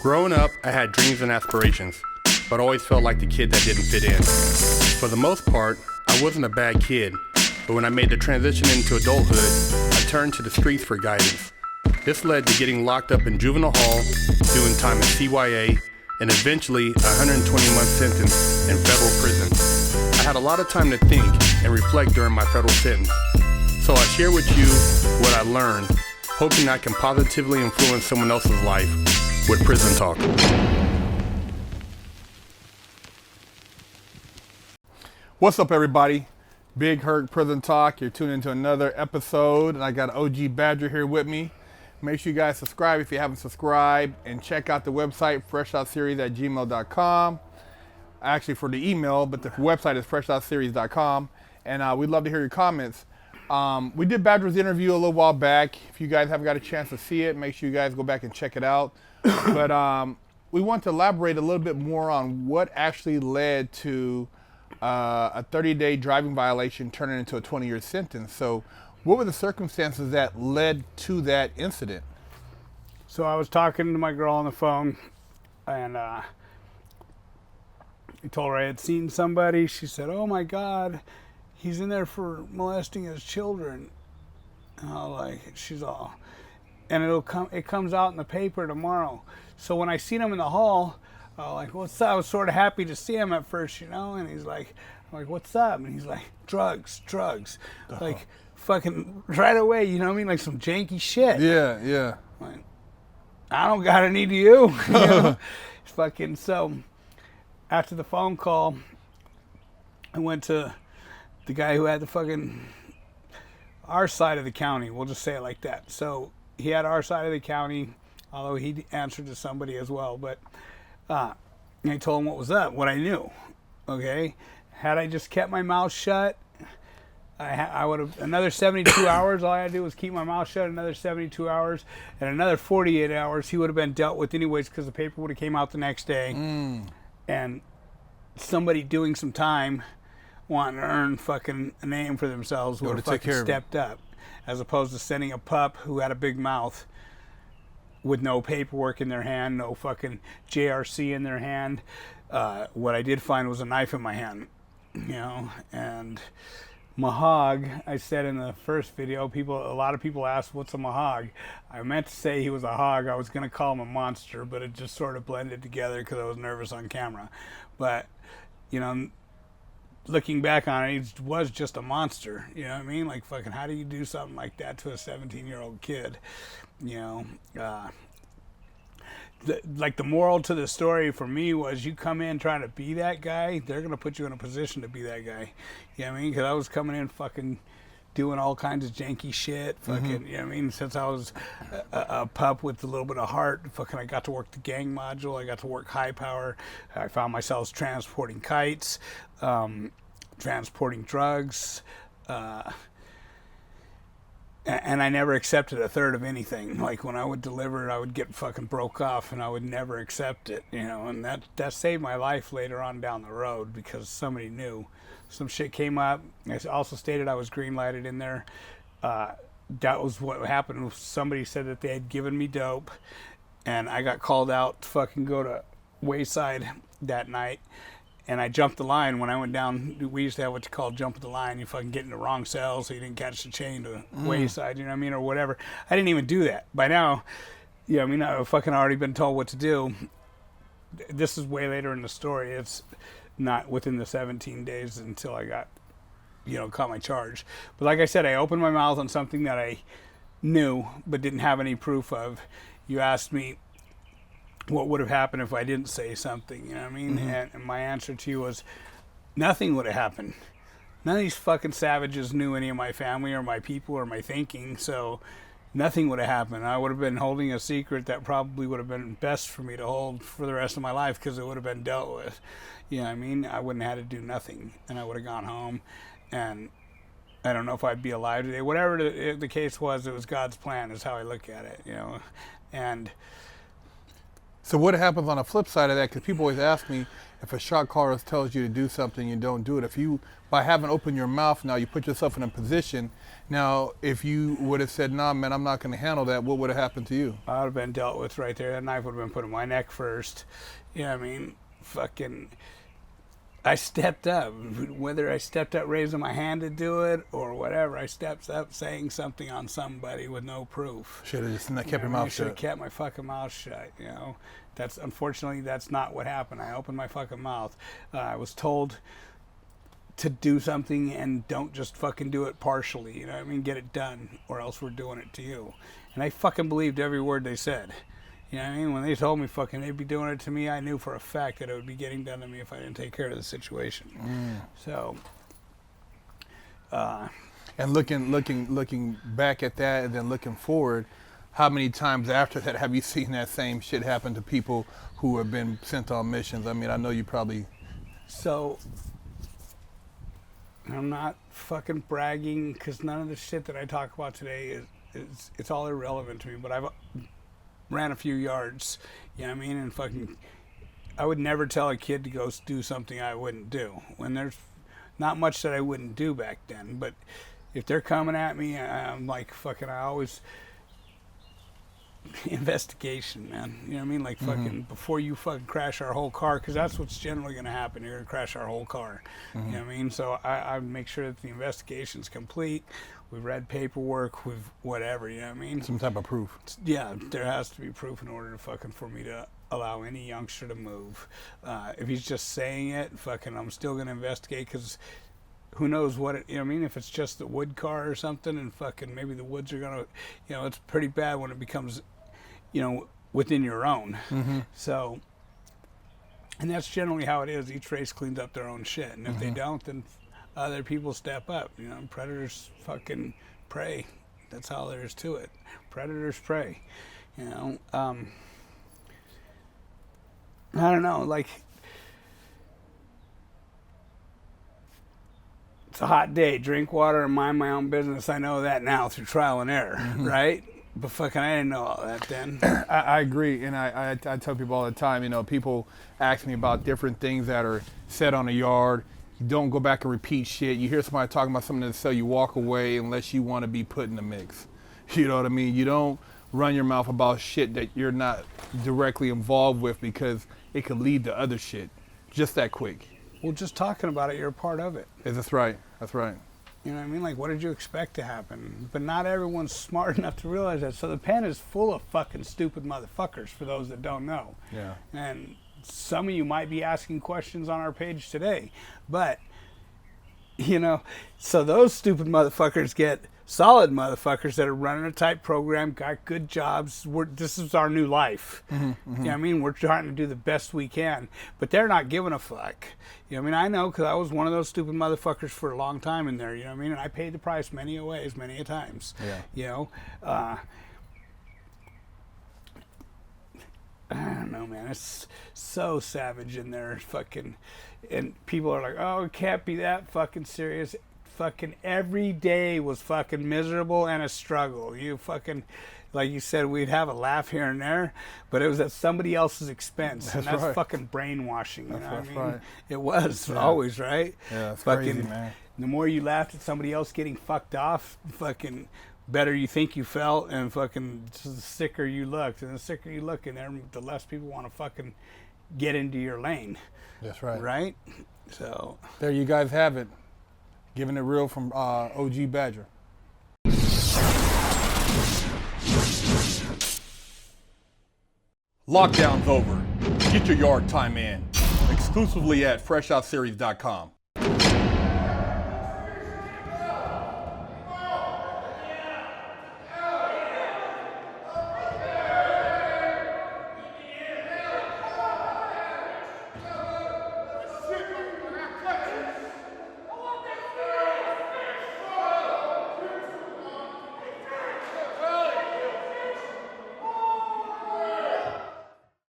Growing up, I had dreams and aspirations, but always felt like the kid that didn't fit in. For the most part, I wasn't a bad kid, but when I made the transition into adulthood, I turned to the streets for guidance. This led to getting locked up in juvenile hall, doing time in CYA, and eventually a 120-month sentence in federal prison. I had a lot of time to think and reflect during my federal sentence, so I share with you what I learned, hoping I can positively influence someone else's life with Prison Talk. What's up, everybody? Big Hurt Prison Talk. You're tuning into another episode, and I got OG Badger here with me. Make sure you guys subscribe if you haven't subscribed, and check out the website, FreshOutSeries@gmail.com. Actually, for the email, but the website is FreshOutSeries.com, and we'd love to hear your comments. We did Badger's interview a little while back. If you guys haven't got a chance to see it, make sure you guys go back and check it out. But we want to elaborate a little bit more on what actually led to a 30-day driving violation turning into a 20-year sentence. So what were the circumstances that led to that incident? So I was talking to my girl on the phone, and I told her I had seen somebody. She said, "Oh my God, he's in there for molesting his children." And I was like, she's all, and it comes out in the paper tomorrow. So when I seen him in the hall, I was like, "What's up?" I was sort of happy to see him at first, you know, and he's like, I'm like, "What's up?" And he's like, drugs. Like, fucking right away, you know what I mean? Like some janky shit. Yeah. Like, I don't got any to you. You know? Fucking, so after the phone call, I went to the guy who had the fucking, our side of the county, we'll just say it like that. So he had our side of the county, although he answered to somebody as well, but I told him what was up, what I knew, okay? Had I just kept my mouth shut, I would have, another 72 hours, all I had to do was keep my mouth shut, another 72 hours, and another 48 hours, he would have been dealt with anyways, because the paper would have came out the next day, and somebody doing some time, wanting to earn fucking a name for themselves, would have fucking stepped up, as opposed to sending a pup who had a big mouth with no paperwork in their hand, no fucking JRC in their hand. What I did find was a knife in my hand, you know, and mahog, I said in the first video, a lot of people asked, what's a mahog? I meant to say he was a hog. I was going to call him a monster, but it just sort of blended together because I was nervous on camera. But, you know, looking back on it, he was just a monster, you know what I mean? Like, fucking, how do you do something like that to a 17-year-old kid, you know? Like, the moral to the story for me was, you come in trying to be that guy, they're going to put you in a position to be that guy, you know what I mean? Because I was coming in fucking doing all kinds of janky shit, fucking, you know what I mean? Since I was a pup with a little bit of heart, fucking, I got to work the gang module, I got to work high power, I found myself transporting kites, transporting drugs, and I never accepted a third of anything. Like, when I would deliver it, I would get fucking broke off, and I would never accept it, you know, and that saved my life later on down the road, because somebody knew. Some shit came up. I also stated I was green lighted in there. That was what happened. Somebody said that they had given me dope, and I got called out to fucking go to Wayside that night, and I jumped the line. When I went down, we used to have what you call jumping the line. You fucking get in the wrong cell so you didn't catch the chain to Wayside, you know what I mean, or whatever. I didn't even do that. By now, you know what I mean, I've fucking already been told what to do. This is way later in the story. It's not within the 17 days until I got, you know, caught my charge. But like I said, I opened my mouth on something that I knew but didn't have any proof of. You asked me what would have happened if I didn't say something, you know what I mean? And my answer to you was, nothing would have happened. None of these fucking savages knew any of my family or my people or my thinking, so nothing would have happened. I would have been holding a secret that probably would have been best for me to hold for the rest of my life, because it would have been dealt with. You know what I mean? I wouldn't have had to do nothing, and I would have gone home, and I don't know if I'd be alive today. Whatever the case was, it was God's plan, is how I look at it, you know? And so what happens on the flip side of that? Because people always ask me, If a shot caller tells you to do something, you don't do it. If you, by having opened your mouth now, you put yourself in a position. Now, if you would have said, nah, man, I'm not going to handle that, what would have happened to you? I would have been dealt with right there. That knife would have been put in my neck first. You know what I mean? Fucking, I stepped up. Whether I stepped up raising my hand to do it or whatever, I stepped up saying something on somebody with no proof. Should have just kept your mouth should shut. have kept my fucking mouth shut, you know? Unfortunately, that's not what happened. I opened my fucking mouth. I was told to do something and don't just fucking do it partially, you know what I mean? Get it done or else we're doing it to you. And I fucking believed every word they said. You know what I mean? When they told me fucking they'd be doing it to me, I knew for a fact that it would be getting done to me if I didn't take care of the situation. So, and looking back at that and then looking forward, how many times after that have you seen that same shit happen to people who have been sent on missions? I mean, I know you probably... So, I'm not fucking bragging because none of the shit that I talk about today it's all irrelevant to me, but I've ran a few yards, you know what I mean? And fucking, I would never tell a kid to go do something I wouldn't do. When there's not much that I wouldn't do back then, but if they're coming at me, I'm like fucking, I always... investigation, man. You know what I mean? Like fucking before you fucking crash our whole car, because that's what's generally going to happen. You're going to crash our whole car. You know what I mean? So I make sure that the investigation's complete. We've read paperwork. We've whatever. You know what I mean? Some type of proof. Yeah, there has to be proof in order to fucking for me to allow any youngster to move. If he's just saying it, fucking, I'm still going to investigate because. Who knows what it, you know what I mean? If it's just the wood car or something and fucking maybe the woods are going to, you know, it's pretty bad when it becomes, you know, within your own. So, and that's generally how it is. Each race cleans up their own shit. And if they don't, then other people step up. You know, predators fucking prey. That's all there is to it. Predators prey. You know, I don't know, like, it's a hot day. Drink water and mind my own business. I know that now through trial and error, right? But fucking, I didn't know all that then. I agree, and I tell people all the time, you know, people ask me about different things that are said on the yard. You don't go back and repeat shit. You hear somebody talking about something to sell, you walk away unless you want to be put in the mix. You know what I mean? You don't run your mouth about shit that you're not directly involved with because it could lead to other shit just that quick. Well, just talking about it, you're a part of it. That's right. That's right. You know what I mean? Like, what did you expect to happen? But not everyone's smart enough to realize that. So the pen is full of fucking stupid motherfuckers, for those that don't know. Yeah. And some of you might be asking questions on our page today. But, you know, so those stupid motherfuckers get solid motherfuckers that are running a tight program, got good jobs. This is our new life. You know what I mean? We're trying to do the best we can, but they're not giving a fuck. You know what I mean? I know because I was one of those stupid motherfuckers for a long time in there. You know what I mean? And I paid the price many a ways, many a times. Yeah. You know? I don't know, man. It's so savage in there. Fucking, and people are like, oh, it can't be that fucking serious. Fucking every day was fucking miserable and a struggle. You fucking, like you said, we'd have a laugh here and there, but it was at somebody else's expense. That's and that's right. fucking brainwashing. You know what I mean? Right. It was always, right? Yeah, that's fucking, crazy, man. The more you laughed at somebody else getting fucked off, fucking better you think you felt, and fucking the sicker you looked. And the sicker you look in there, the less people want to fucking get into your lane. That's right. Right? So there you guys have it. Giving it real from OG Badger. Lockdown's over. Get your yard time in. Exclusively at FreshOutSeries.com.